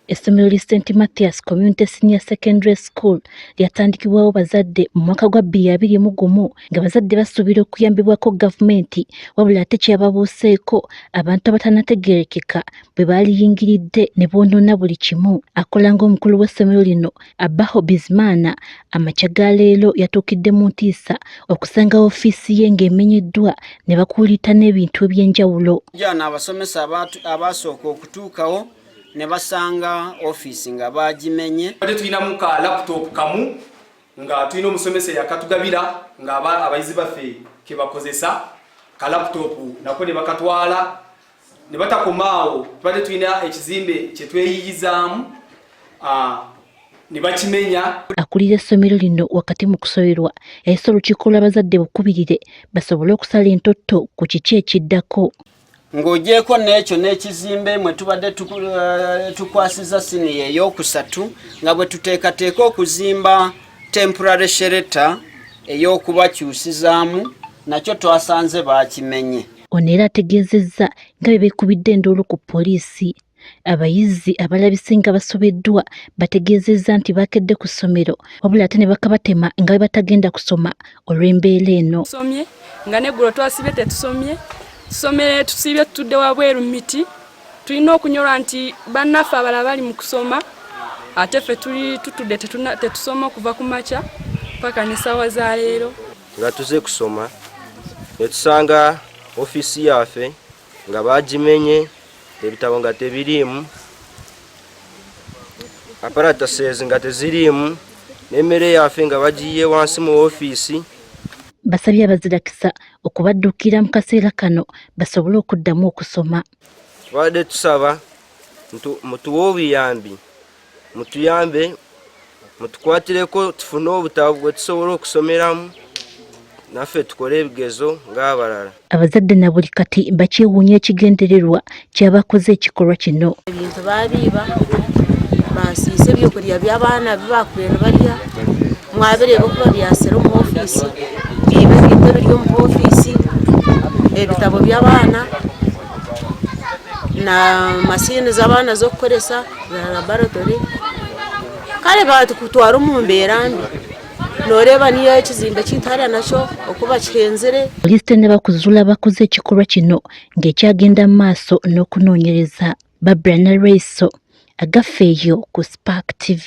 Essomero li St. Matthias Community Senior Secondary School lyatandikibwawo bazadde mu mwaka gwa 2021 nga bazadde basuubira okuyambibwako gavumenti wabula ate kyababuuseeko abantu abatanategeerekeka bwe baaliyingiridde ne boonoona buli kimu. Akola ng'omukulu w'essomero lino Abaho Bizimana amakya ga leero yatuukidde mu ntiisa okusanga ofiisi ye ng'emenyeddwa ne bakuulita n'ebintu eby'enjawulo. Jana abasomesa abasooka okutuukawo ne basanga office nga bagimenye. Bade tulinamu ka laptop kamu nga tulina omusomesa yakatugabira nga abayizi baffe ke bakozesa ka laptop nako ne bakatwala ne batakomaawo. Bade tulina ekizimbe kye tweyiyizaamu ne bakimenya. Akulira essomero lino wakati mu kusoberwa yayisa olukiiko lw'abazadde bukubirire basobole okusala entotto ku kiki ekiddako. Ng'ogyeko n'ekyo n'ekizimbe mwe tubadde tukwasiza siniya ey'okusatu nga bwe tuteekateeka okuzimba temporary shelter ey'okubakyusizaamu nakyo twasanze baakimenye. Ono era ategeezezza nga bwe beekubidde enduulu ku poliisi. Abayizi abalabise nga basobeddwa bategeezezza nti baakedde ku ssomero wabula ate ne bakabatema nga bwe batagenda kusoma olw'embeera eno. Tusomye nga n'eggulo twasibye tetusomye. Tusomere tusibye tutudde wabweru miti. Tulina okunyolwa nti bannaffe abalala bali mu kusoma ate ffe tuli tutudde tetusoma okuva ku makya paka n'essaawa za leero. Nga tuze kusoma ne tusanga ofiisi yaffe nga bagimenye, ebitabo nga tebiriimu, apparatuses nga teziriimu, n'emmere yaffe nga bagiyiye wansi mu ofiisi. Basabye abazirakisa okubaddukira mu kaseera kano basobole okuddamu okusoma. Tubadde tusaba mutuwe obuyambi, mutuyambe, mutukwatireko tufune obutabo bwe tusobola okusomeramu naffe tukole ebigezo ng'abalala. Abazadde na buli kati bakyewuunya ekigendererwa ky'abakoze ekikolwa kino. Ebintu baabiiba bansiise ebyokulya by'abaana bibakubye ne balya mwabireeba okuba byasera mu ofiisi biiba ebintu ebiri omu ofiisi ebitabo by'abaana na masiini z'abaana z'okukozesa za laboratory kale batukutwara mu mbeera mbi. Nooreba niyo ekizimbe kintara nakyo okuba kihenzere. Poliisi ne bakuzuula abakoze ekikolwa kino ng'ekyagenda mu maaso n'okunoonyereza. Barbara Nareso agaffeeyo ku Spark TV.